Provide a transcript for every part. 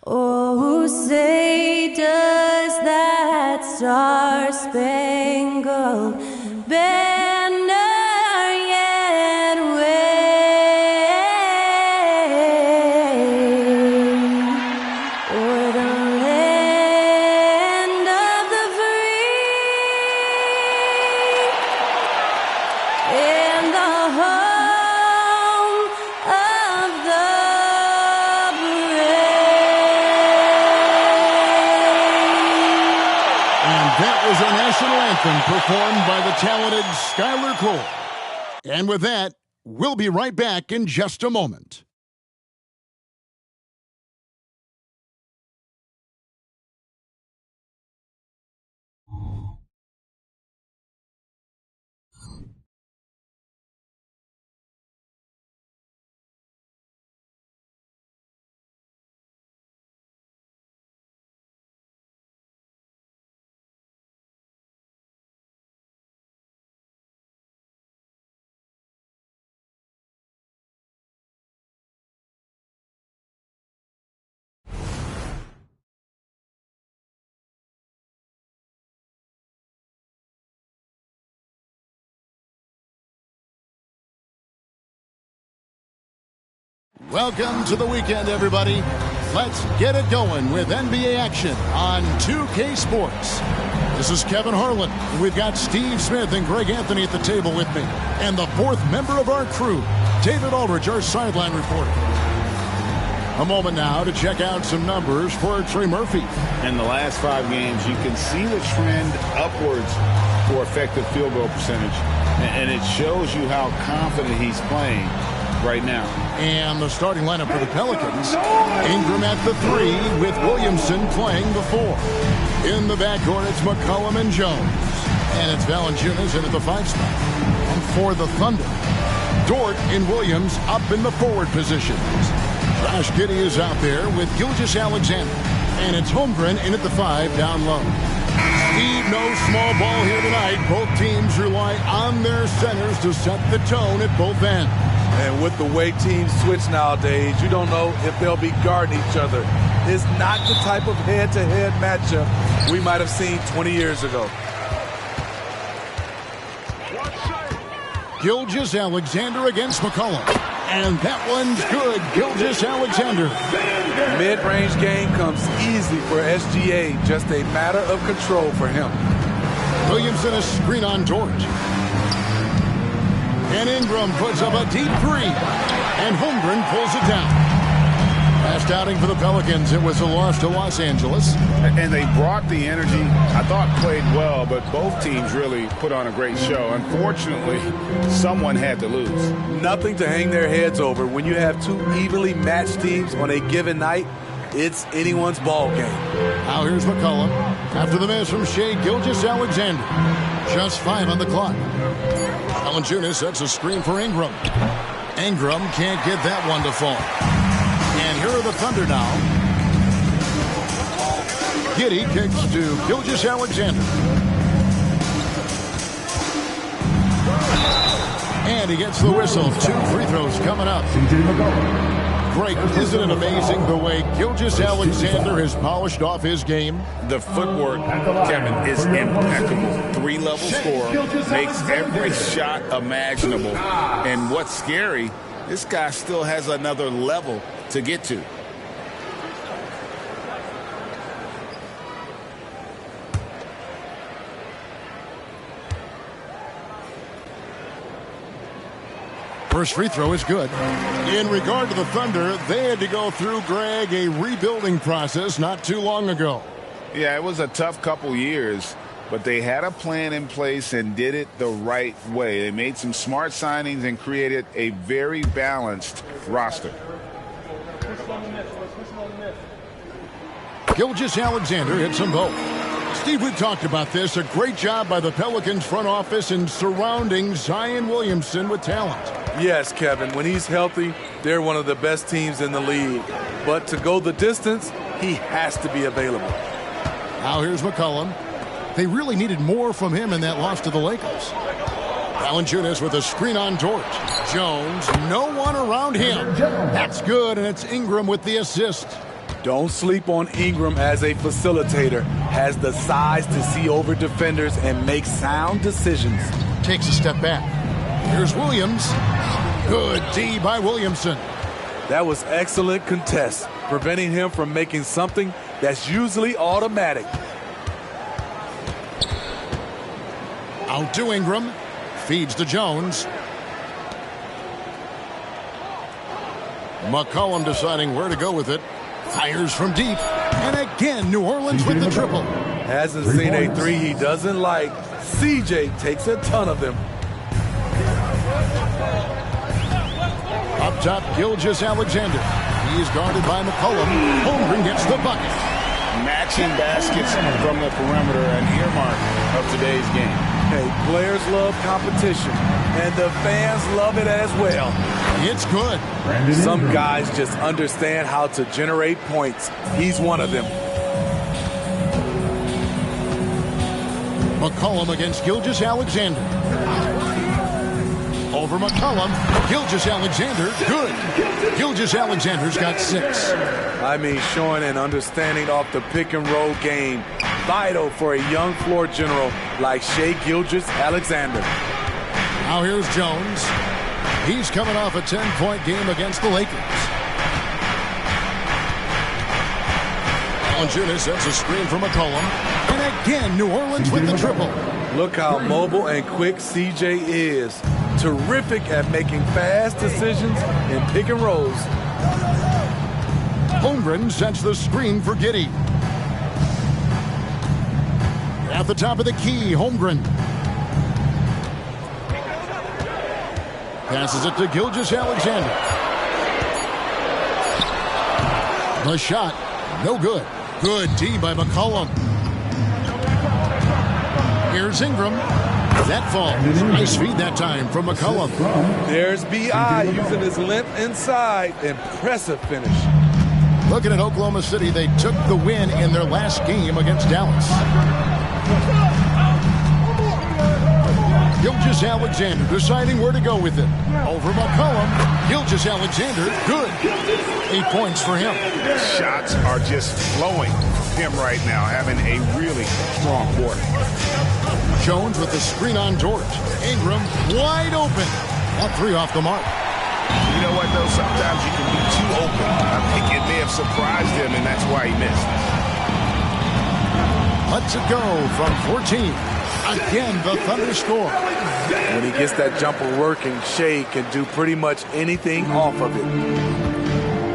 Oh, say does that star-spangled banner yet wave o'er the land of the free and the home of the That was our national anthem performed by the talented Skylar Cole. And with that, we'll be right back in just a moment. Welcome to the weekend, everybody. Let's get it going with NBA action on 2K Sports. This is Kevin Harlan. We've got Steve Smith and Greg Anthony at the table with me. And the fourth member of our crew, David Aldridge, our sideline reporter. A moment now to check out some numbers for Trey Murphy. In the last 5 games, you can see the trend upwards for effective field goal percentage. And it shows you how confident he's playing right now. And the starting lineup for the Pelicans, Ingram at the 3 with Williamson playing the 4. In the backcourt, it's McCollum and Jones. And it's Valanciunas in at the 5 spot. And for the Thunder, Dort and Williams up in the forward positions. Josh Giddey is out there with Gilgeous-Alexander. And it's Holmgren in at the 5 down low. Steve, no small ball here tonight. Both teams rely on their centers to set the tone at both ends. And with the way teams switch nowadays, you don't know if they'll be guarding each other. It's not the type of head-to-head matchup we might have seen 20 years ago. Gilgeous-Alexander against McCollum. And that one's good. Gilgeous-Alexander. Mid-range game comes easy for SGA. Just a matter of control for him. Williamson a screen on Dort. And Ingram puts up a deep 3. And Holmgren pulls it down. Last outing for the Pelicans, it was a loss to Los Angeles. And they brought the energy. I thought played well, but both teams really put on a great show. Unfortunately, someone had to lose. Nothing to hang their heads over. When you have two evenly matched teams on a given night, it's anyone's ball game. Now here's McCollum. After the miss from Shai Gilgeous-Alexander. Just 5 on the clock. Valanciunas sets a screen for Ingram. Ingram can't get that one to fall. And here are the Thunder now. Giddey kicks to Gilgeous-Alexander. And he gets the whistle. 2 free throws coming up. Greg, isn't it amazing the way Gilgeous-Alexander has polished off his game? The footwork, Kevin, is impeccable. 3-level scorer, makes every shot imaginable. And what's scary, this guy still has another level to get to. First free throw is good. In regard to the Thunder, they had to go through, Greg, a rebuilding process not too long ago. Yeah, it was a tough couple years, but they had a plan in place and did it the right way. They made some smart signings and created a very balanced roster. Gilgeous-Alexander hits them both. Steve, we've talked about this. A great job by the Pelicans front office in surrounding Zion Williamson with talent. Yes, Kevin. When he's healthy, they're one of the best teams in the league. But to go the distance, he has to be available. Now here's McCollum. They really needed more from him in that loss to the Lakers. Valanciunas with a screen on Dort. Jones, no one around him. That's good, and it's Ingram with the assist. Don't sleep on Ingram as a facilitator. Has the size to see over defenders and make sound decisions. Takes a step back. Here's Williams. Good D by Williamson. That was excellent contest, preventing him from making something that's usually automatic. Out to Ingram. Feeds to Jones. McCollum deciding where to go with it. Fires from deep. And again, New Orleans with the triple. Hasn't seen a three he doesn't like. CJ takes a ton of them. Up top, Gilgeous-Alexander. He's guarded by McCollum. Holmgren gets the bucket. Matching baskets from the perimeter, an earmark of today's game. Hey, players love competition, and the fans love it as well. It's good. Some guys just understand how to generate points. He's one of them. McCollum against Gilgeous-Alexander. Over McCollum. Gilgeous-Alexander, good. Gilgeous-Alexander's got 6. I mean, showing an understanding off the pick-and-roll game. Vital for a young floor general like Shai Gilgeous-Alexander. Now here's Jones. He's coming off a 10-point game against the Lakers. Valanciunas sets a screen for McCollum. And again, New Orleans with the triple. Look how mobile and quick CJ is. Terrific at making fast decisions in pick and rolls. Holmgren sets the screen for Giddey. At the top of the key, Holmgren. Passes it to Gilgeous-Alexander. The shot, no good. Good D by McCollum. Here's Ingram. That falls. Nice feed that time from McCollum. There's B.I. using his length inside. Impressive finish. Looking at Oklahoma City, they took the win in their last game against Dallas. Gilgeous-Alexander deciding where to go with it. Over McCollum. Gilgeous-Alexander, good. 8 points for him. Shots are just flowing from him right now, having a really strong quarter. Jones with the screen on Dort. Ingram wide open. That 3 off the mark. You know what, though? Sometimes you can be too open. I think it may have surprised him, and that's why he missed. Let's it go from 14. Again, the Thunder score. When he gets that jumper working, Shai can do pretty much anything off of it.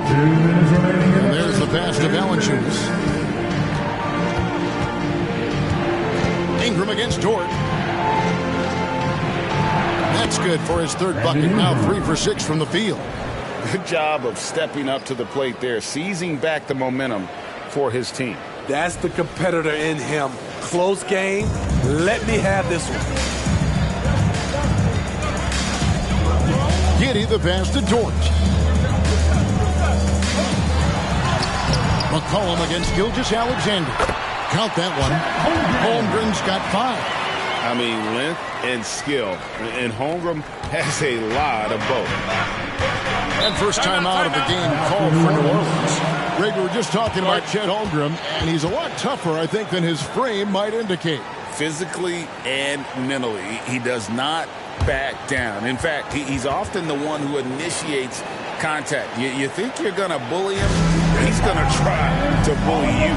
And there's the pass to Valanciunas. Ingram against Dort. That's good for his 3rd bucket. Now 3 for 6 from the field. Good job of stepping up to the plate there, seizing back the momentum for his team. That's the competitor in him. Close game. Let me have this one. Giddey the pass to Dort. McCollum against Gilgeous-Alexander. Count that one. Holmgren's got 5. I mean, length and skill. And Holmgren has a lot of both. And first time out of the game called for New Orleans. Greg, we were just talking about Chet Holmgren, and he's a lot tougher, I think, than his frame might indicate. Physically and mentally, he does not back down. In fact, he's often the one who initiates contact. You think you're going to bully him? He's going to try to bully you.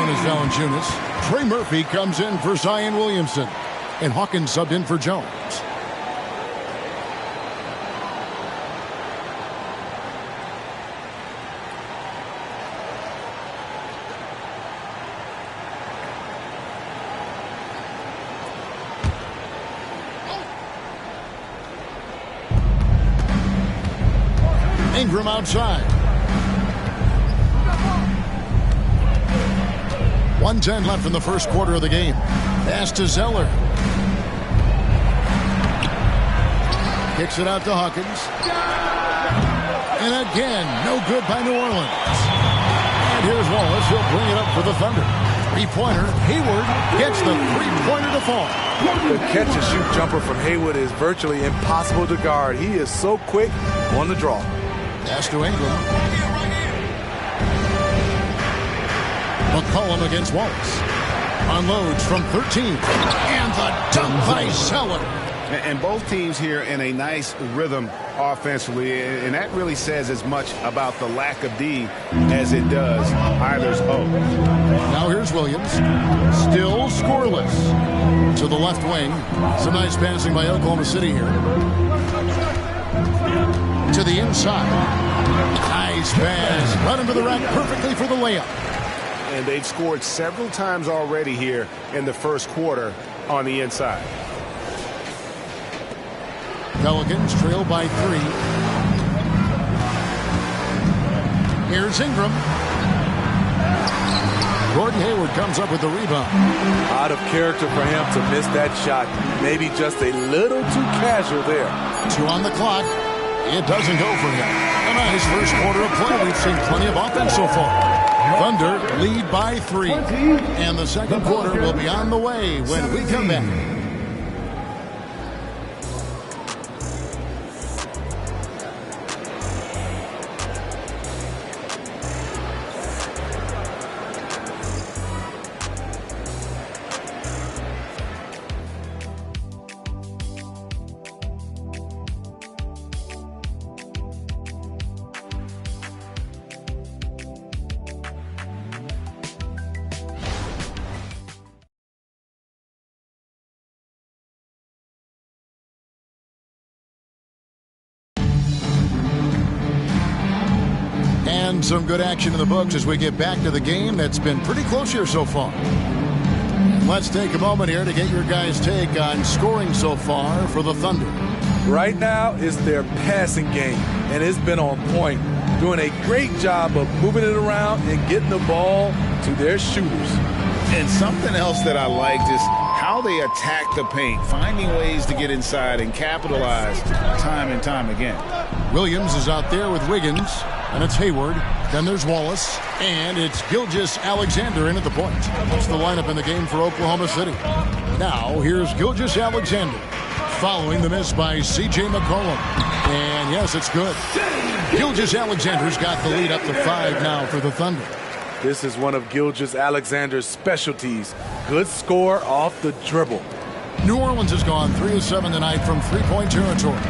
known as Valanciunas. Trey Murphy comes in for Zion Williamson. And Hawkins subbed in for Jones. Ingram outside. 1:10 left in the first quarter of the game. Pass to Zeller. Kicks it out to Hawkins. And again, no good by New Orleans. And here's Wallace. He'll bring it up for the Thunder. Three-pointer. Hayward gets the three-pointer to fall. The catch-and-shoot jumper from Hayward is virtually impossible to guard. He is so quick on the draw. Pass to Ingram. McCollum against Wallace. Unloads from 13. And the dunk by Zeller. And both teams here in a nice rhythm offensively, and that really says as much about the lack of D as it does either's O. Now here's Williams. Still scoreless. To the left wing. Some nice passing by Oklahoma City here. To the inside. Nice pass. Right into the rack perfectly for the layup. And they've scored several times already here in the first quarter on the inside. Pelicans trail by 3. Here's Ingram. Gordon Hayward comes up with the rebound. Out of character for him to miss that shot. Maybe just a little too casual there. 2 on the clock. It doesn't go for him. A nice first quarter of play. We've seen plenty of offense so far. Thunder lead by 3. And the second quarter will be on the way when we come back. And some good action in the books as we get back to the game that's been pretty close here so far. Let's take a moment here to get your guys' take on scoring so far for the Thunder. Right now, it's their passing game, and it's been on point. Doing a great job of moving it around and getting the ball to their shooters. And something else that I liked is how they attack the paint, finding ways to get inside and capitalize time and time again. Williams is out there with Wiggins, and it's Hayward. Then there's Wallace, and it's Gilgeous-Alexander in at the point. That's the lineup in the game for Oklahoma City. Now, here's Gilgeous-Alexander, following the miss by C.J. McCollum. And yes, it's good. Gilgeous-Alexander's got the lead up to 5 now for the Thunder. This is one of Gilgeous-Alexander's specialties. Good score off the dribble. New Orleans has gone 3 of 7 tonight from three-point territory.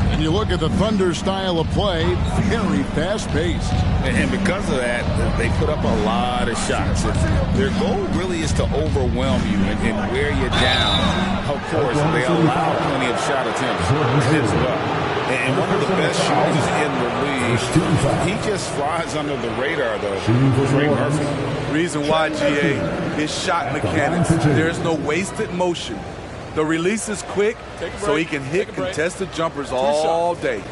And you look at the Thunder style of play, very fast-paced. And because of that, they put up a lot of shots. Their goal really is to overwhelm you and wear you down. Of course, they allow plenty of shot attempts as well. And one of the best shooters in the league, he just flies under the radar, though. Trey Murphy. Reason why, GA, his shot mechanics. There's no wasted motion. The release is quick, so he can hit contested jumpers all day.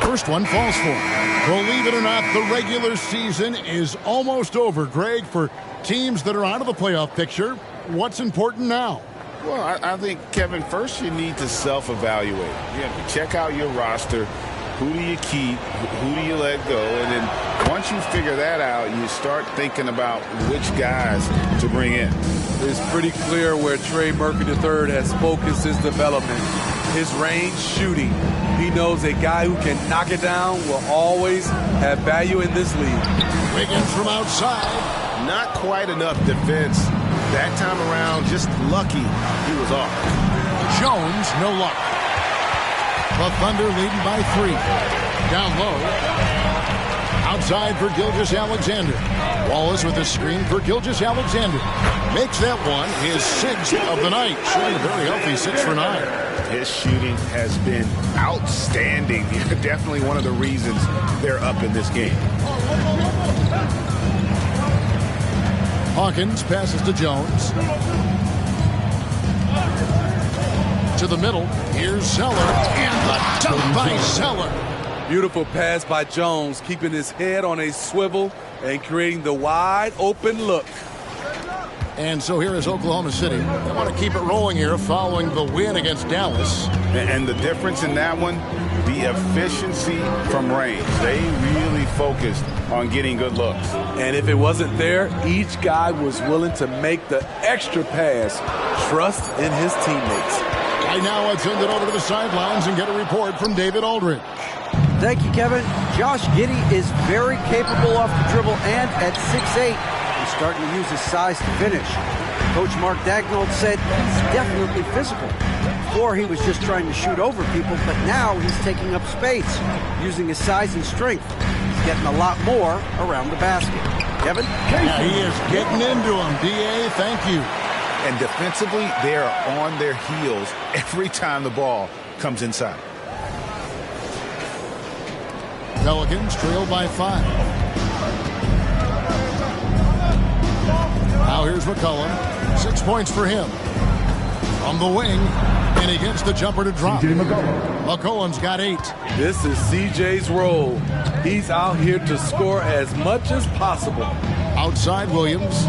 First one falls for him. Believe it or not, the regular season is almost over, Greg. For teams that are out of the playoff picture, what's important now? Well, I think, Kevin, first you need to self-evaluate. You have to check out your roster. Who do you keep? Who do you let go? And then once you figure that out, you start thinking about which guys to bring in. It's pretty clear where Trey Murphy III has focused his development. His range shooting. He knows a guy who can knock it down will always have value in this league. Wiggins from outside. Not quite enough defense that time around. Just lucky he was off. Jones, no luck. The Thunder leading by 3. Down low. Outside for Gilgeous-Alexander. Wallace with a screen for Gilgeous-Alexander. Makes that one his 6th of the night. Shooting a very healthy 6 for 9. His shooting has been outstanding. Definitely one of the reasons they're up in this game. Hawkins passes to Jones. To the middle. Here's Zeller. And the dunk by Zeller. Beautiful pass by Jones, keeping his head on a swivel and creating the wide open look. And so here is Oklahoma City. They want to keep it rolling here following the win against Dallas. And the difference in that one, the efficiency from range. They really focused on getting good looks. And if it wasn't there, each guy was willing to make the extra pass. Trust in his teammates. Right now, let's send it over to the sidelines and get a report from David Aldridge. Thank you, Kevin. Josh Giddey is very capable off the dribble and at 6'8", he's starting to use his size to finish. Coach Mark Daigneault said he's definitely physical. Before he was just trying to shoot over people, but now he's taking up space, using his size and strength. He's getting a lot more around the basket. Kevin? Yeah, he is getting into him. D.A., thank you. And defensively, they are on their heels every time the ball comes inside. Pelicans trail by 5. Now here's McCollum. 6 points for him. From the wing, and he gets the jumper to drop. McCollum's got 8. This is CJ's role. He's out here to score as much as possible. Outside Williams.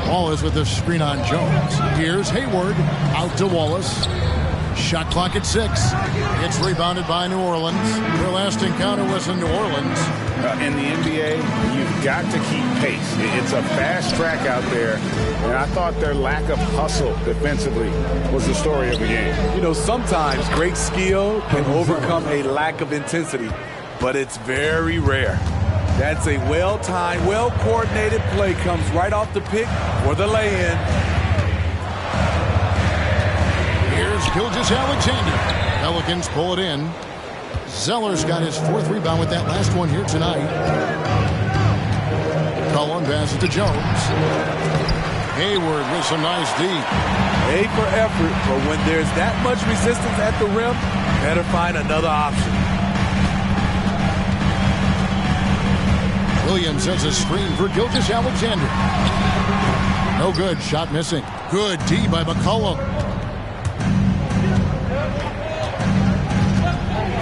Wallace with the screen on Jones. Here's Hayward. Out to Wallace. Shot clock at 6. It's rebounded by New Orleans. Their last encounter was in New Orleans. In the NBA, you've got to keep pace. It's a fast track out there, and I thought their lack of hustle defensively was the story of the game. You know, sometimes great skill can overcome a lack of intensity, but it's very rare. That's a well-timed, well-coordinated play. Comes right off the pick for the lay-in. Here's Gilgeous-Alexander. Pelicans pull it in. Zeller's got his 4th rebound with that last one here tonight. Cullen passes to Jones. Hayward with some nice D. A for effort, but when there's that much resistance at the rim, better find another option. Williams sets a screen for Gilgeous-Alexander. No good. Shot missing. Good D by McCollum.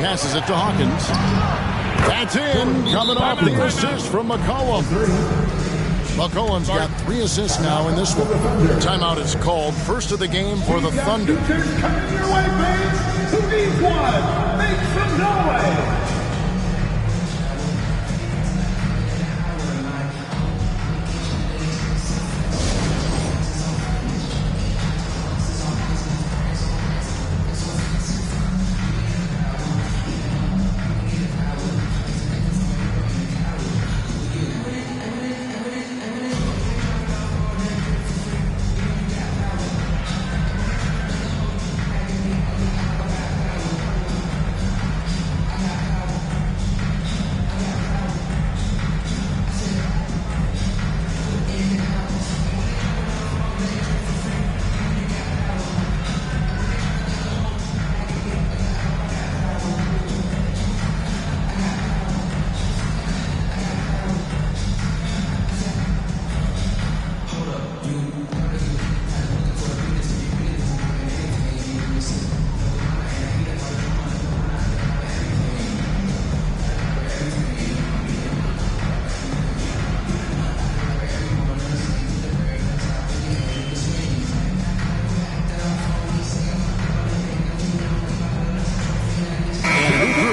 Passes it to Hawkins. That's in. Coming off the assist from McCollum. McCollum's got 3 assists now in this one. Timeout is called. First of the game for the Thunder. Coming your way, fans. Who needs one? Make some noise.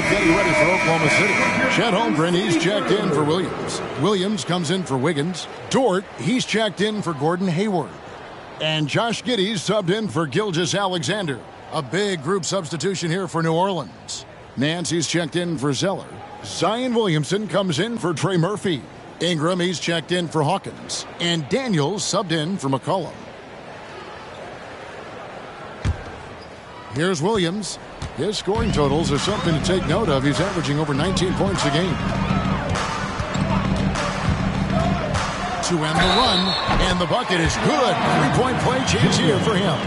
Getting ready for Oklahoma City. Chet Holmgren, he's checked in for Williams. Williams comes in for Wiggins. Dort, he's checked in for Gordon Hayward. And Josh Giddey's subbed in for Gilgeous-Alexander. A big group substitution here for New Orleans. Nancy's checked in for Zeller. Zion Williamson comes in for Trey Murphy. Ingram, he's checked in for Hawkins. And Daniels subbed in for McCollum. Here's Williams. His scoring totals are something to take note of. He's averaging over 19 points a game. To end the run, and the bucket is good. Three-point play chance here for him.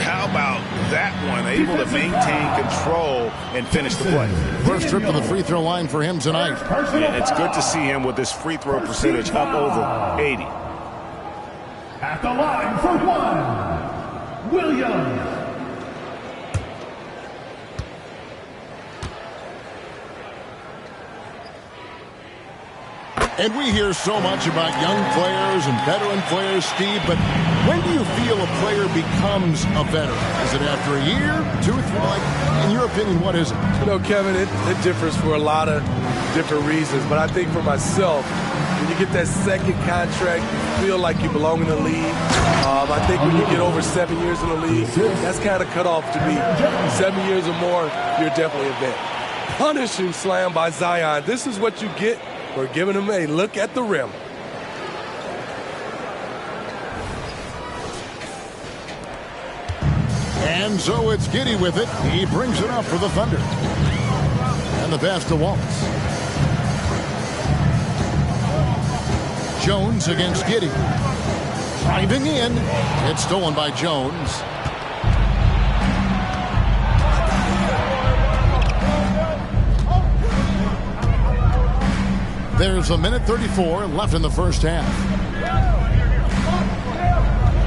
How about that one? Able to maintain control and finish the play. First trip to the free throw line for him tonight. And it's good to see him with his free throw percentage up over 80. At the line for one, Williams. And we hear so much about young players and veteran players, Steve, but when do you feel a player becomes a veteran? Is it after a year, 2 or 3? Like, in your opinion, what is it? You know, Kevin, it differs for a lot of different reasons. But I think for myself, when you get that second contract, you feel like you belong in the league. I think when you get over 7 years in the league, that's kind of cut off to me. 7 years or more, you're definitely a vet. Punishing slam by Zion. This is what you get for giving him a look at the rim. And so it's Giddey with it. He brings it up for the Thunder. And the pass to Wallace. Jones against Giddey. Driving in. It's stolen by Jones. There's a minute 34 left in the first half.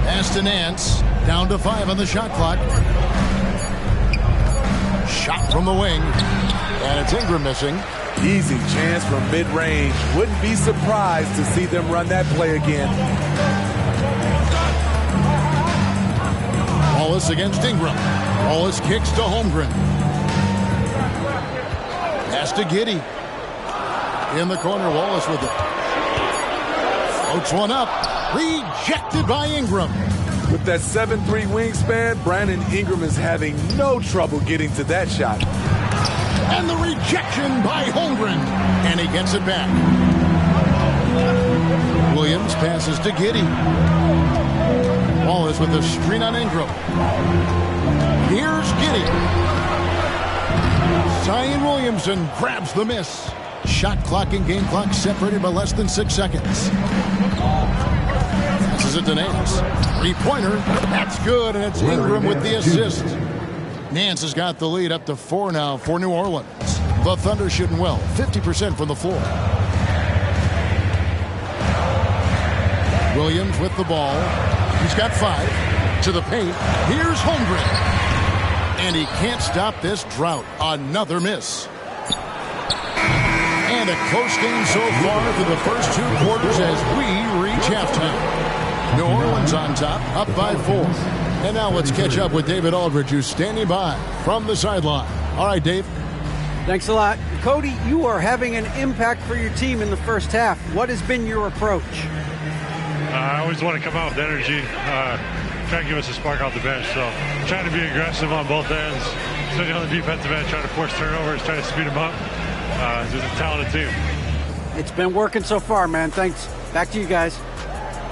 Aston Nance down to 5 on the shot clock. Shot from the wing. And it's Ingram missing. Easy chance from mid-range. Wouldn't be surprised to see them run that play again. Wallace against Ingram. Wallace kicks to Holmgren. Pass to Giddey. In the corner, Wallace with it. Floats one up. Rejected by Ingram. With that 7'3" wingspan, Brandon Ingram is having no trouble getting to that shot. And the rejection by Holmgren. And he gets it back. Williams passes to Giddey. Wallace with a screen on Ingram. Here's Giddey. Zion Williamson grabs the miss. Shot clock and game clock separated by less than 6 seconds. Passes it to Nance. Three-pointer. That's good, and it's Ingram with the assist. Nance has got the lead up to 4 now for New Orleans. The Thunder shooting well. 50% from the floor. Williams with the ball. He's got 5. To the paint. Here's Holmgren. And he can't stop this drought. Another miss. And a close game so far for the first 2 quarters as we reach halftime. New Orleans on top, up by 4. And now let's catch up with David Aldridge, who's standing by from the sideline. All right, Dave. Thanks a lot. Cody, you are having an impact for your team in the first half. What has been your approach? I always want to come out with energy, try to give us a spark off the bench. So trying to be aggressive on both ends, especially on the defensive end, trying to force turnovers, trying to speed them up. It's just a talented team. It's been working so far, man. Thanks. Back to you guys.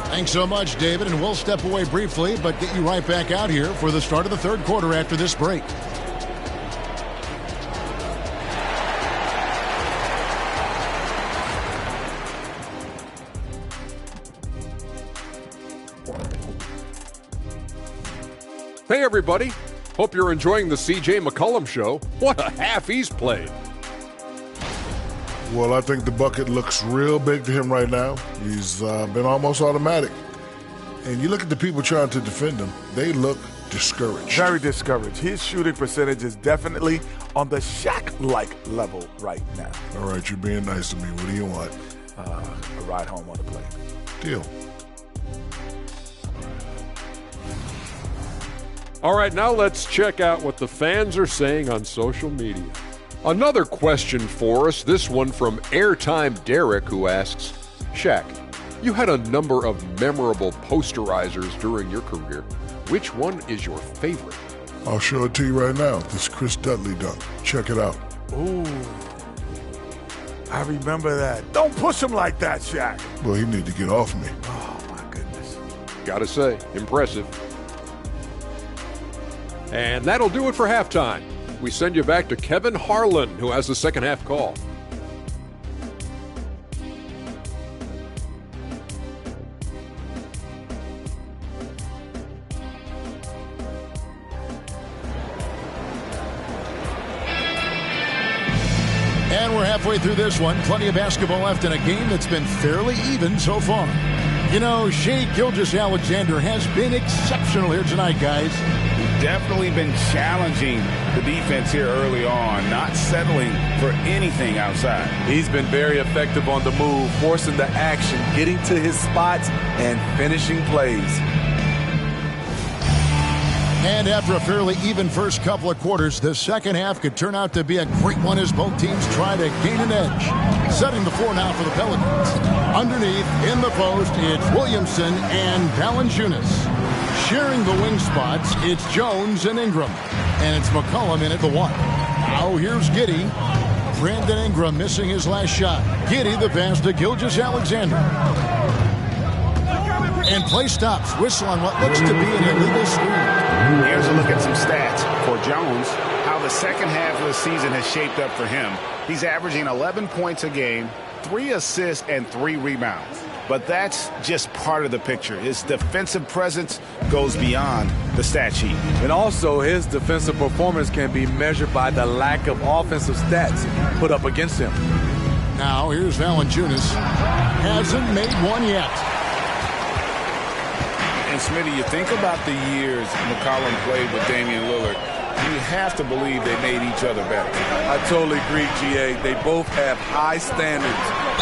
Thanks so much, David. And we'll step away briefly, but get you right back out here for the start of the third quarter after this break. Hey, everybody. Hope you're enjoying the C.J. McCollum Show. What a half he's played. Well, I think the bucket looks real big to him right now. He's been almost automatic. And you look at the people trying to defend him, they look discouraged. Very discouraged. His shooting percentage is definitely on the Shaq-like level right now. All right, you're being nice to me. What do you want? A ride home on the plane. Deal. All right, now let's check out what the fans are saying on social media. Another question for us, this one from Airtime Derek, who asks, Shaq, you had a number of memorable posterizers during your career. Which one is your favorite? I'll show it to you right now. This Chris Dudley dunk. Check it out. Ooh, I remember that. Don't push him like that, Shaq. Well, he need to get off me. Oh, my goodness. Gotta say, impressive. And that'll do it for halftime. We send you back to Kevin Harlan, who has the second half call. And we're halfway through this one. Plenty of basketball left in a game that's been fairly even so far. You know, Shai Gilgeous-Alexander has been exceptional here tonight, guys. Definitely been challenging the defense here early on, not settling for anything outside. He's been very effective on the move, forcing the action, getting to his spots, and finishing plays. And after a fairly even first couple of quarters, the second half could turn out to be a great one as both teams try to gain an edge. Setting the floor now for the Pelicans. Underneath, in the post, it's Williamson and Valanciunas. Sharing the wing spots, it's Jones and Ingram. And it's McCollum in at the one. Now here's Giddey. Brandon Ingram missing his last shot. Giddey the pass to Gilgeous-Alexander. And play stops. Whistle on what looks to be an illegal screen. Here's a look at some stats for Jones, how the second half of the season has shaped up for him. He's averaging 11 points a game, 3 assists, and 3 rebounds. But that's just part of the picture. His defensive presence goes beyond the stat sheet. And also, his defensive performance can be measured by the lack of offensive stats put up against him. Now, here's Valanciunas. Hasn't made one yet. And Smitty, you think about the years McCollum played with Damian Lillard, you have to believe they made each other better. I totally agree, GA. They both have high standards,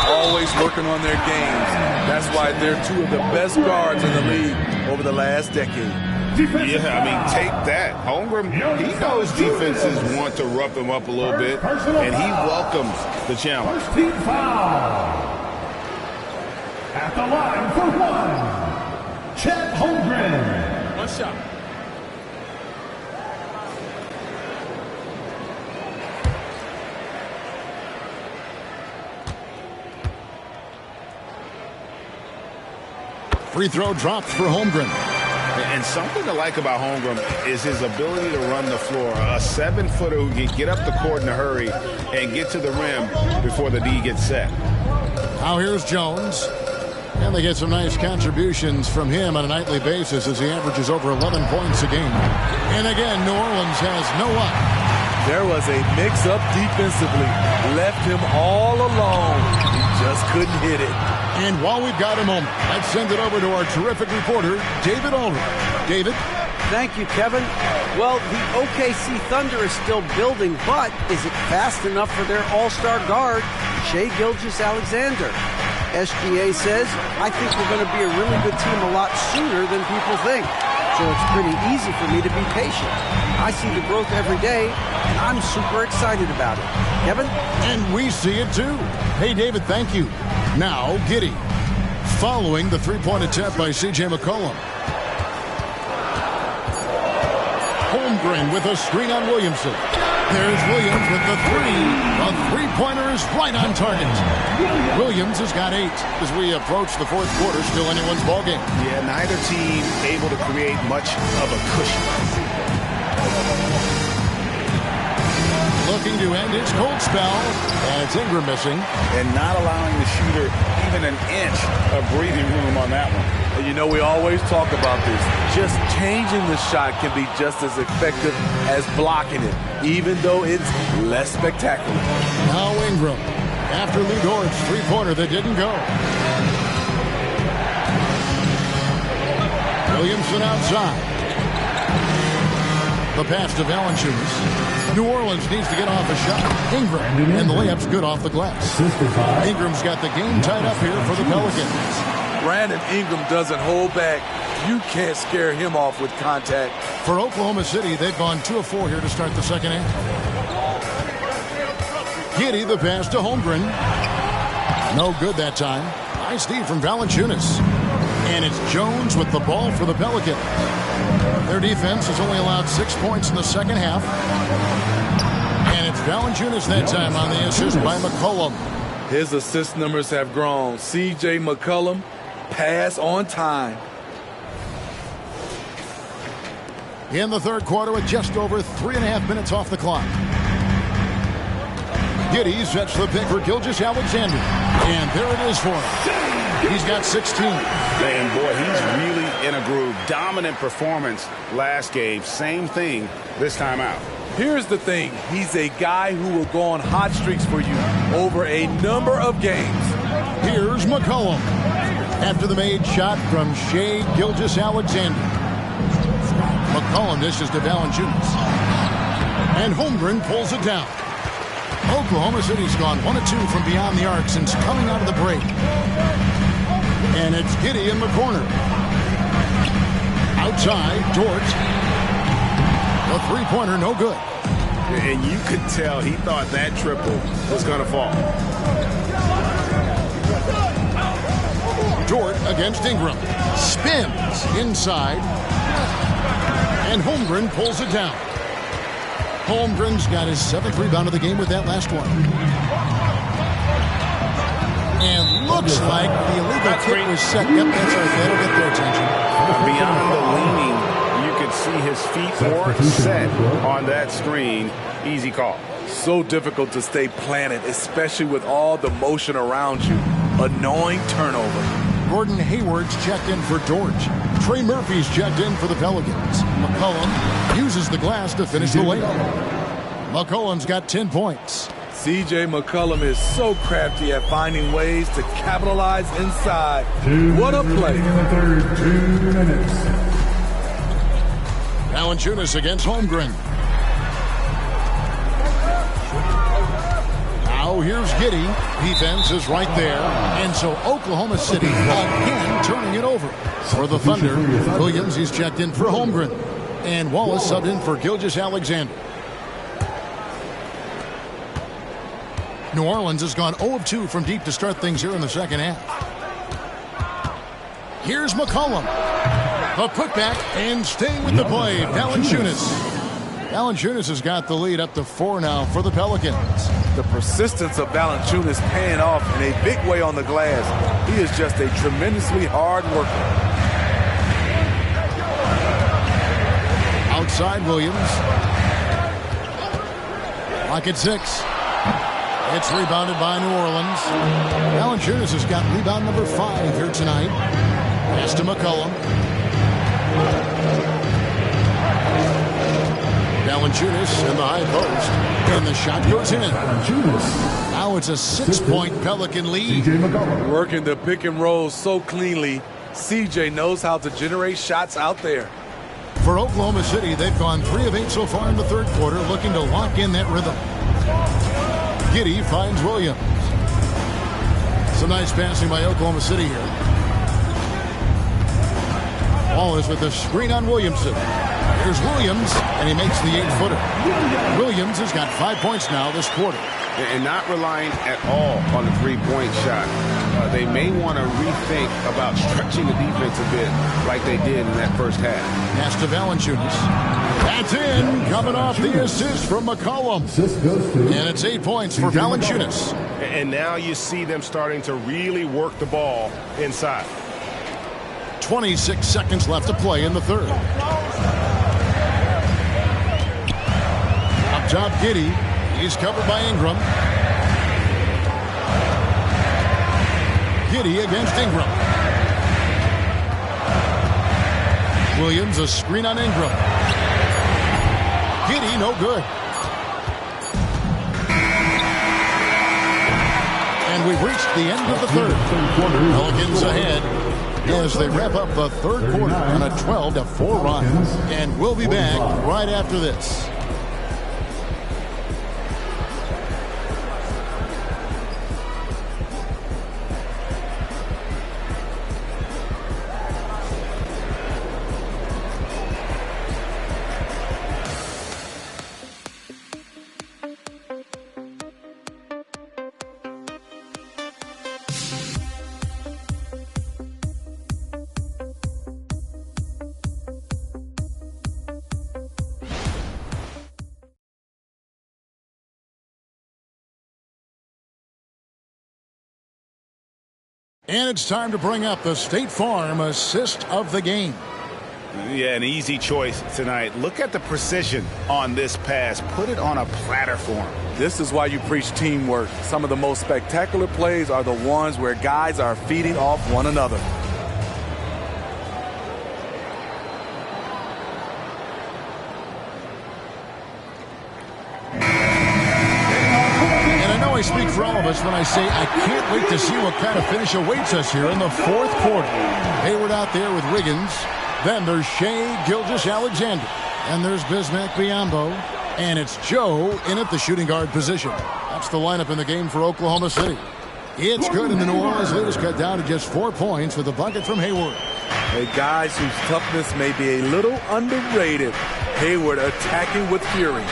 always working on their games. That's why they're two of the best guards in the league over the last decade. Yeah, I mean, take that. Holmgren, he knows defenses want to rough him up a little bit, and he welcomes the challenge. First team foul. At the line for one. Chet Holmgren. One shot. Free throw drops for Holmgren. And something to like about Holmgren is his ability to run the floor. A 7-footer who can get up the court in a hurry and get to the rim before the D gets set. Now here's Jones. And they get some nice contributions from him on a nightly basis as he averages over 11 points a game. And again, New Orleans has no up. There was a mix-up defensively. Left him all alone. He just couldn't hit it. And while we've got a moment, let's send it over to our terrific reporter, David Ulrich. David? Thank you, Kevin. Well, the OKC Thunder is still building, but is it fast enough for their all-star guard, Shai Gilgeous-Alexander? SGA says, I think we're going to be a really good team a lot sooner than people think. So it's pretty easy for me to be patient. I see the growth every day, and I'm super excited about it. Kevin? And we see it too. Hey, David, thank you. Now, Giddey. Following the three-point attempt by C.J. McCollum. Holmgren with a screen on Williamson. There's Williams with the three. The three-pointer is right on target. Williams has got 8 as we approach the fourth quarter. Still anyone's ballgame. Yeah, neither team able to create much of a cushion. Looking to end his cold spell. And it's Ingram missing. And not allowing the shooter even an inch of breathing room on that one. And you know, we always talk about this. Just changing the shot can be just as effective as blocking it, even though it's less spectacular. Now Ingram. After Lou Dort's three-pointer that didn't go. Williamson outside. The pass to Valanciunas. New Orleans needs to get off a shot. Ingram. And the layup's good off the glass. Ingram's got the game tied up here for the Pelicans. Brandon Ingram doesn't hold back. You can't scare him off with contact. For Oklahoma City, they've gone 2 of 4 here to start the second half. Giddey, the pass to Holmgren. No good that time. Nice D from Valanciunas. And it's Jones with the ball for the Pelicans. Their defense has only allowed 6 points in the second half. And it's Valanciunas that time on the assist by McCollum. His assist numbers have grown. C.J. McCollum, pass on time. in the third quarter with just over 3.5 minutes off the clock. Giddey sets the pick for Gilgeous-Alexander. And there it is for him. He's got 16. And boy, he's really in a groove. Dominant performance last game. Same thing this time out. Here's the thing. He's a guy who will go on hot streaks for you over a number of games. Here's McCollum. After the made shot from Shai Gilgeous-Alexander. McCollum dishes to Valanciunas. And Holmgren pulls it down. Oklahoma City's gone 1 of 2 from beyond the arc since coming out of the break. And it's Giddey in the corner. Outside, George. The three-pointer, no good. And you could tell he thought that triple was going to fall. Dort against Ingram. Spins inside. And Holmgren pulls it down. Holmgren's got his 7th rebound of the game with that last one. And looks like the illegal kick was set. Yep, that's right. That'll get their attention. Beyond the leaning, you could see his feet were set on that screen. Easy call. So difficult to stay planted, especially with all the motion around you. Annoying turnover. Gordon Hayward's checked in for Dort. Trey Murphy's checked in for the Pelicans. McCollum uses the glass to finish the layup. McCollum's got 10 points. C.J. McCollum is so crafty at finding ways to capitalize inside. What a play. In the third, 2 minutes. Valanciunas against Holmgren. Now here's Giddey. Defense is right there. And so Oklahoma City again turning it over. For the Thunder, Williams, he's checked in for Holmgren. And Wallace subbed in for Gilgeous-Alexander. New Orleans has gone 0 of 2 from deep to start things here in the second half. Here's McCollum. A putback and staying with the play, Valanciunas. Valanciunas has got the lead up to 4 now for the Pelicans. The persistence of Valanciunas paying off in a big way on the glass. He is just a tremendously hard worker. Outside Williams. Lock at 6. It's rebounded by New Orleans. Valanciunas has got rebound number 5 here tonight. Pass to McCollum. Valanciunas in the high post. And the shot goes in. Now it's a 6-point Pelican lead. Working the pick and roll so cleanly. CJ knows how to generate shots out there. For Oklahoma City, they've gone 3 of 8 so far in the third quarter, looking to lock in that rhythm. Giddey finds Williams. Some nice passing by Oklahoma City here. Wallace with a screen on Williamson. Here's Williams, and he makes the 8-footer. Williams has got 5 points now this quarter. And not relying at all on the three-point shot. They may want to rethink about stretching the defense a bit like they did in that first half. Pass to Valanciunas. That's in, coming off the assist from McCollum. And it's 8 points for Valanciunas. And now you see them starting to really work the ball inside. 26 seconds left to play in the third. Up top, Giddey. He's covered by Ingram. Giddey against Ingram. Williams, a screen on Ingram. Giddey, no good. And we've reached the end of the third. Pelicans ahead as they wrap up the third quarter on a 12-4 run. And we'll be back right after this. And it's time to bring up the State Farm assist of the game. Yeah, an easy choice tonight. Look at the precision on this pass. Put it on a platter for him. This is why you preach teamwork. Some of the most spectacular plays are the ones where guys are feeding off one another. And I know I speak for all of us when I say I can't wait to see what kind of finish awaits us here in the fourth quarter. Hayward out there with Wiggins. Then there's Shai Gilgeous-Alexander. And there's Bismack Biyombo. And it's Joe in at the shooting guard position. That's the lineup in the game for Oklahoma City. It's good, and the New Orleans lead is cut down to just 4 points with a bucket from Hayward. Hey, guys whose toughness may be a little underrated. Hayward attacking with fury.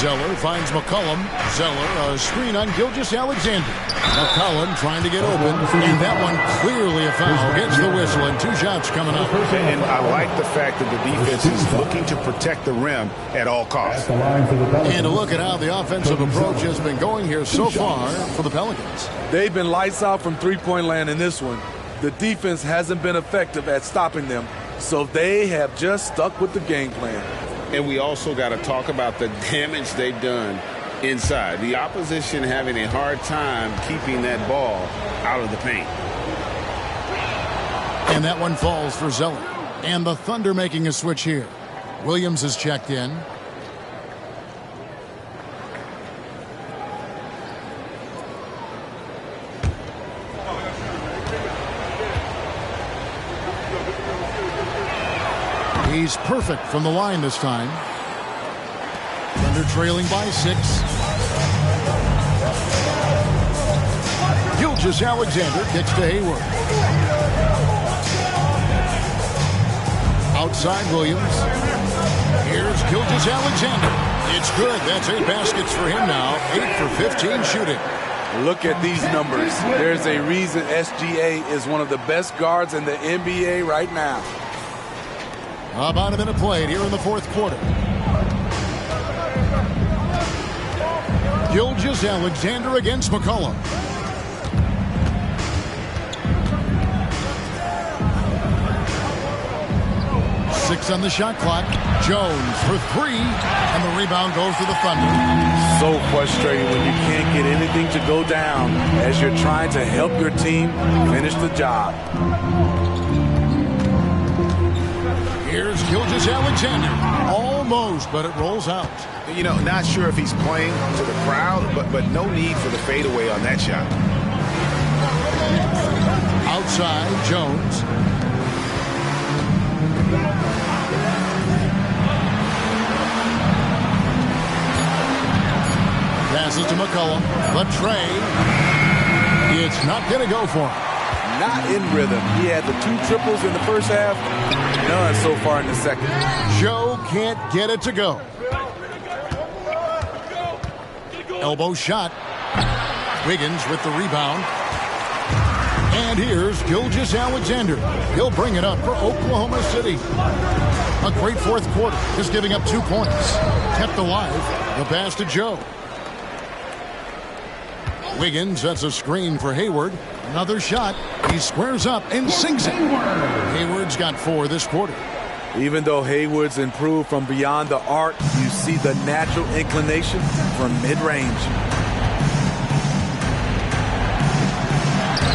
Zeller finds McCollum. Zeller, a screen on Gilgeous-Alexander. McCollum trying to get open, and that one clearly a foul. Gets the whistle, and 2 shots coming up. And I like the fact that the defense is looking to protect the rim at all costs. And to look at how the offensive approach has been going here so far for the Pelicans. They've been lights out from three-point land in this one. The defense hasn't been effective at stopping them, so they have just stuck with the game plan. And we also got to talk about the damage they've done inside. The opposition having a hard time keeping that ball out of the paint. And that one falls for Zeller. And the Thunder making a switch here. Williams is checked in. He's perfect from the line this time. Thunder trailing by 6. Gilgeous-Alexander kicks to Hayward. Outside Williams. Here's Gilgeous-Alexander. It's good. That's 8 baskets for him now. 8 for 15 shooting. Look at these numbers. There's a reason SGA is one of the best guards in the NBA right now. About a minute played here in the fourth quarter. Gilgeous-Alexander against McCollum. Six on the shot clock. Jones for 3, and the rebound goes to the Thunder. So frustrating when you can't get anything to go down as you're trying to help your team finish the job. Here's Gilgeous-Alexander. Almost, but it rolls out. You know, not sure if he's playing to the crowd, but no need for the fadeaway on that shot. Outside, Jones. Passes to McCollum. The tray. It's not going to go for him. Not in rhythm. He had the 2 triples in the first half, none so far in the second. Joe can't get it to go. Elbow shot. Wiggins with the rebound. And here's Gilgeous-Alexander. He'll bring it up for Oklahoma City. A great fourth quarter, just giving up 2 points. Kept alive. The pass to Joe. Wiggins sets a screen for Hayward. Another shot. He squares up and sinks it. Hayward's got 4 this quarter. Even though Hayward's improved from beyond the arc, you see the natural inclination from mid-range.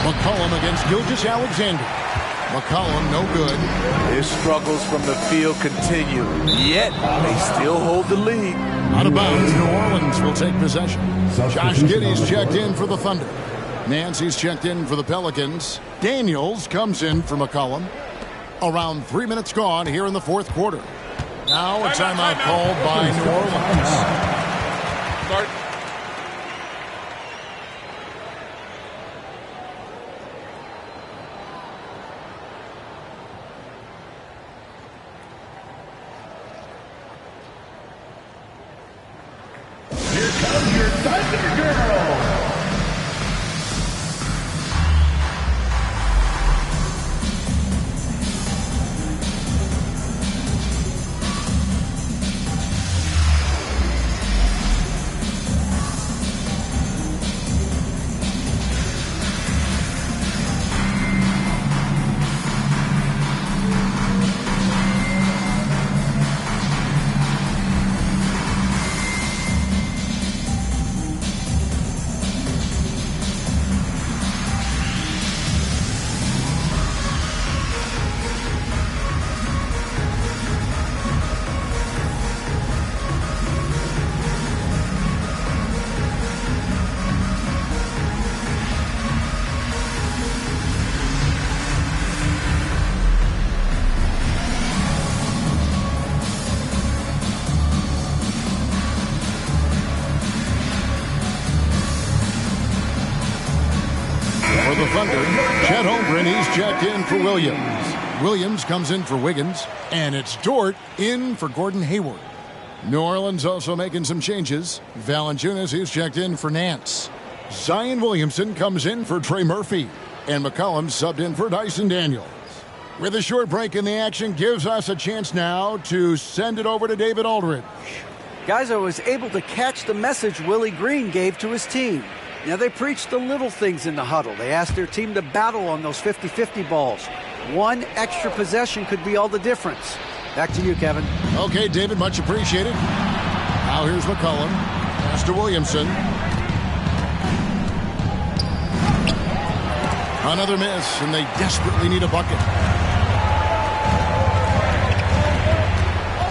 McCollum against Gilgeous-Alexander. McCollum no good. His struggles from the field continue, yet they still hold the lead. Out of bounds, New Orleans will take possession. Josh Giddey's checked in for the Thunder. Nancy's checked in for the Pelicans. Daniels comes in for McCollum. Around 3 minutes gone here in the fourth quarter. Now a timeout called by New Orleans. Start. Here comes your Thunder Girl. Thunder. Chet Holmgren, he's checked in for Williams. Williams comes in for Wiggins. And it's Dort in for Gordon Hayward. New Orleans also making some changes. Valanciunas, he's checked in for Nance. Zion Williamson comes in for Trey Murphy. And McCollum subbed in for Dyson Daniels. With a short break in the action, gives us a chance now to send it over to David Aldridge. Guys, I was able to catch the message Willie Green gave to his team. Now, they preached the little things in the huddle. They asked their team to battle on those 50-50 balls. One extra possession could be all the difference. Back to you, Kevin. Okay, David, much appreciated. Now here's McCollum. Pass to Williamson. Another miss, and they desperately need a bucket.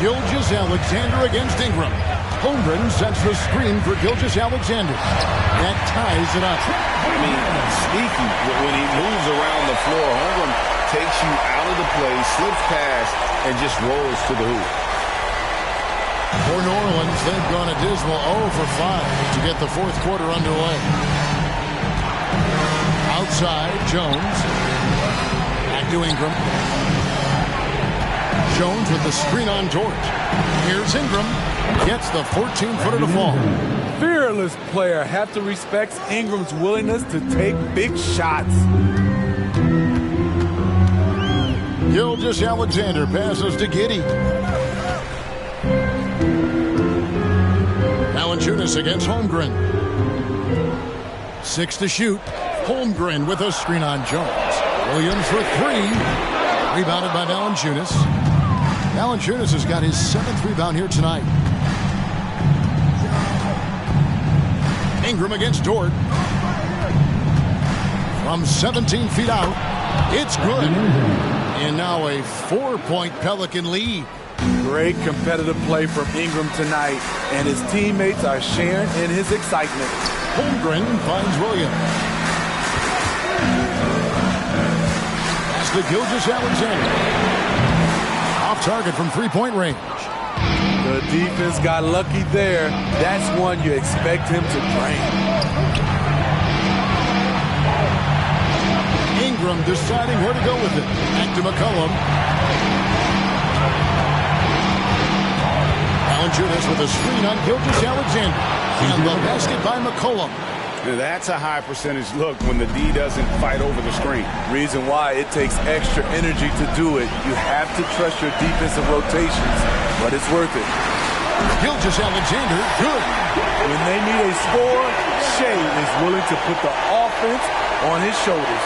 Gilgeous-Alexander against Ingram. Holmgren sets the screen for Gilgeous-Alexander. That ties it up. I mean, sneaky. When he moves around the floor, Holmgren takes you out of the play, slips past, and just rolls to the hoop. For New Orleans, they've gone a dismal 0 for 5 to get the fourth quarter underway. Outside, Jones. Back to Ingram. Jones with the screen on Dort. Here's Ingram. Gets the 14-footer to fall. Fearless player. Have to respect Ingram's willingness to take big shots. Gilgeous-Alexander passes to Giddey. Valanciunas against Holmgren. 6 to shoot. Holmgren with a screen on Jones. Williams for 3. Rebounded by Valanciunas. Valanciunas has got his 7th rebound here tonight. Ingram against Dort. From 17 feet out. It's good. And now a 4-point Pelican lead. Great competitive play from Ingram tonight, and his teammates are sharing in his excitement. Holmgren finds Williams. Pass to Gilgeous-Alexander. Off target from three-point range. The defense got lucky there. That's one you expect him to drain. Ingram deciding where to go with it. Back to McCollum. Valanciunas with a screen on Gilgeous-Alexander. And the basket by McCollum. That's a high percentage look when the D doesn't fight over the screen. Reason why it takes extra energy to do it. You have to trust your defensive rotations, but it's worth it. Gilgeous-Alexander, good. When they need a score, Shea is willing to put the offense on his shoulders.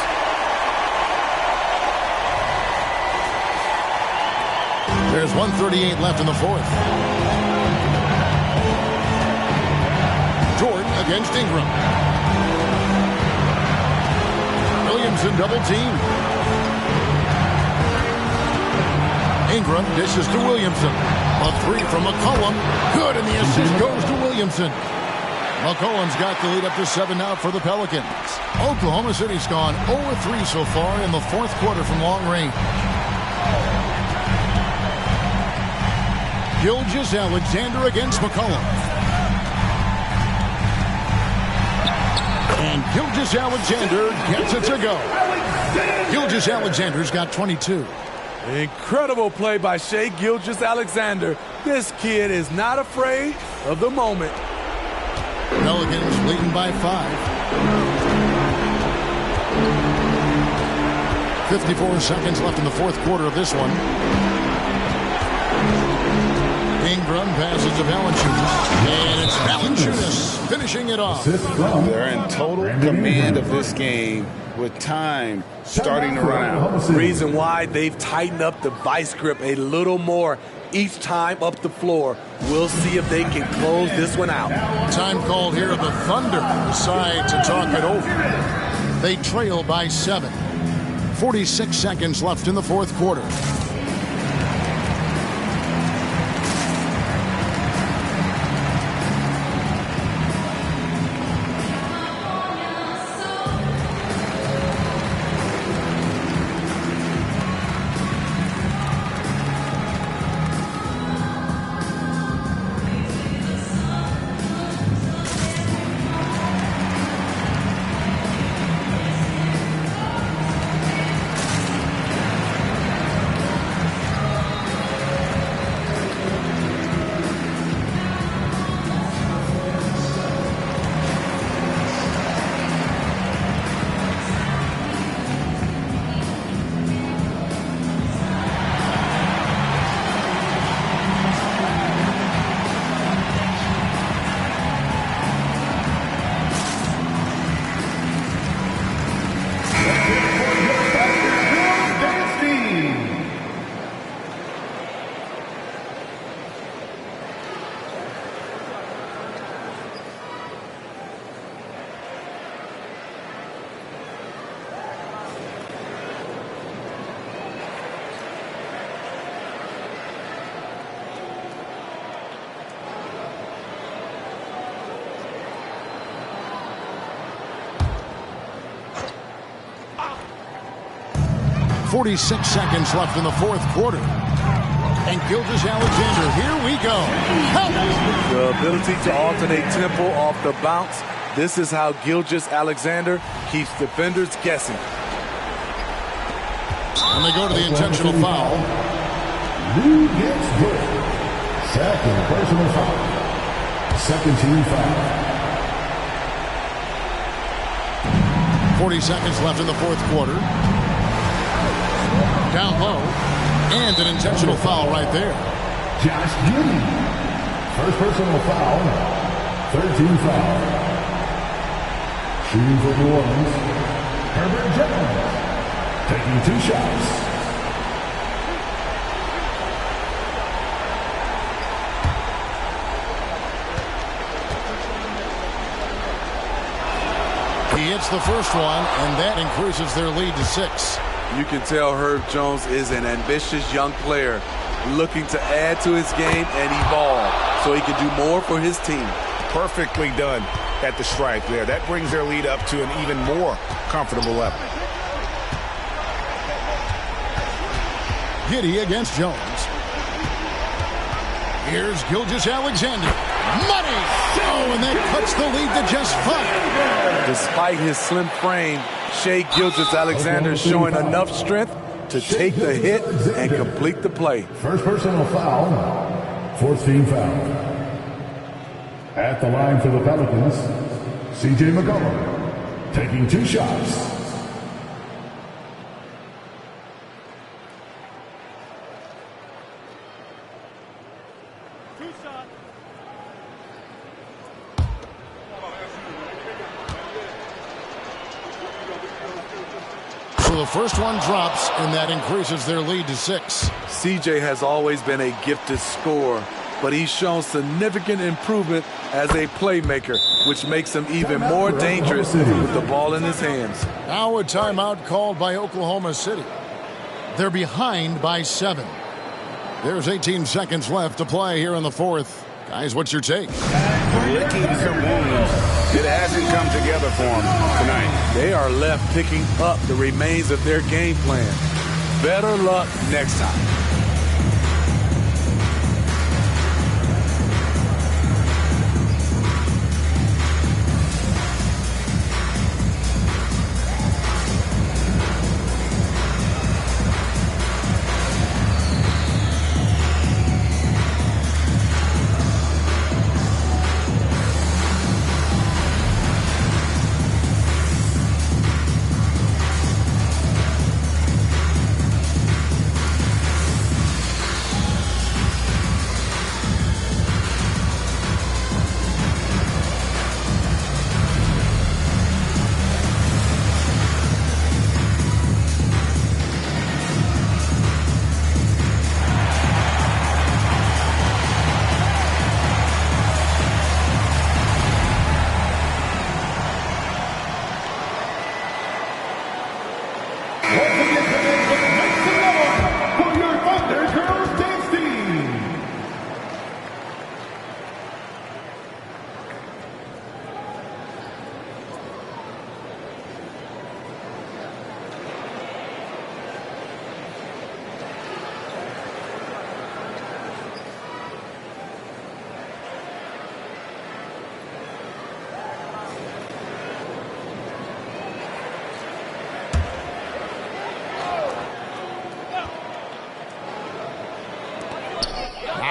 There's 1:38 left in the fourth. Dort against Ingram. Williamson double team. Ingram dishes to Williamson. A 3 from McCollum. Good, and the assist goes to Williamson. McCollum's got the lead up to 7 now for the Pelicans. Oklahoma City's gone 0-3 so far in the fourth quarter from long range. Gilgeous-Alexander against McCollum. And Gilgeous-Alexander gets it to go. Gilgeous-Alexander's got 22. Incredible play by Shea Gilgeous-Alexander. This kid is not afraid of the moment. Pelicans leading by 5. 54 seconds left in the fourth quarter of this one. Ingram passes to Valanciunas. And it's Valanciunas finishing it off. They're in total command of this game with time starting to run out. Reason why they've tightened up the vice grip a little more each time up the floor. We'll see if they can close this one out. Time called here. The Thunder decide to talk it over. They trail by 7. 46 seconds left in the fourth quarter. 46 seconds left in the fourth quarter. And Gilgeous-Alexander, here we go. The ability to alternate tempo off the bounce. This is how Gilgeous-Alexander keeps defenders guessing. And they go to the intentional foul. Who gets good? Second personal foul. Second team foul. 40 seconds left in the fourth quarter. Down low. And an intentional foul right there. Josh Giddey. First personal foul. Third team foul. Shooting for New Orleans. Herbert Jones. Taking 2 shots. He hits the first one, and that increases their lead to 6. You can tell Herb Jones is an ambitious young player looking to add to his game and evolve so he can do more for his team. Perfectly done at the stripe there. That brings their lead up to an even more comfortable level. Giddey against Jones. Here's Gilgeous-Alexander. Money! Oh, and that cuts the lead to just 5. Despite his slim frame, Shai Gilgeous-Alexander is showing enough strength to take the hit and complete the play. First personal foul. Fourth team foul. At the line for the Pelicans, C.J. McCollum taking 2 shots. So the first one drops, and that increases their lead to 6. CJ has always been a gifted scorer, but he's shown significant improvement as a playmaker, which makes him even more dangerous with the ball in his hands. Now a timeout called by Oklahoma City. They're behind by 7. There's 18 seconds left to play here in the fourth. Guys, what's your take? Licking some wounds. It hasn't come together for them tonight. They are left picking up the remains of their game plan. Better luck next time.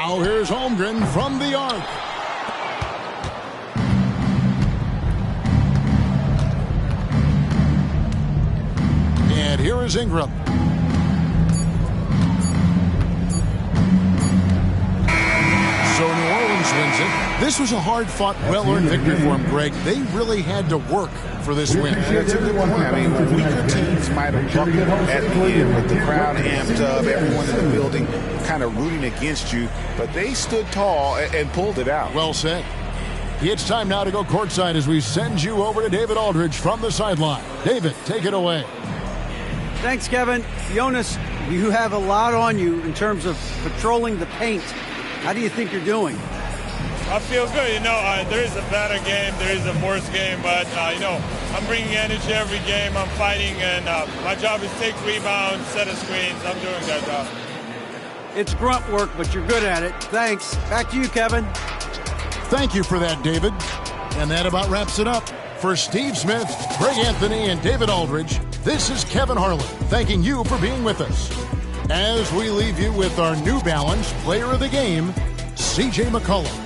Now here's Holmgren from the arc. And here is Ingram. So New Orleans wins it. This was a hard-fought, well-earned victory for them, Greg. They really had to work for this win. That's a good point. I mean, weaker teams might have buckled at the end with the crowd amped up, everyone in the building kind of rooting against you, but they stood tall and pulled it out. Well said. It's time now to go courtside as we send you over to David Aldridge from the sideline. David, take it away. Thanks, Kevin. Jonas, you have a lot on you in terms of patrolling the paint. How do you think you're doing? I feel good. There is a better game, there is a worse game, but, I'm bringing energy every game. I'm fighting, and my job is take rebounds, set of screens. I'm doing that job. It's grunt work, but you're good at it. Thanks. Back to you, Kevin. Thank you for that, David. And that about wraps it up. For Steve Smith, Greg Anthony, and David Aldridge, this is Kevin Harlan thanking you for being with us. As we leave you with our New Balance Player of the Game, C.J. McCollum.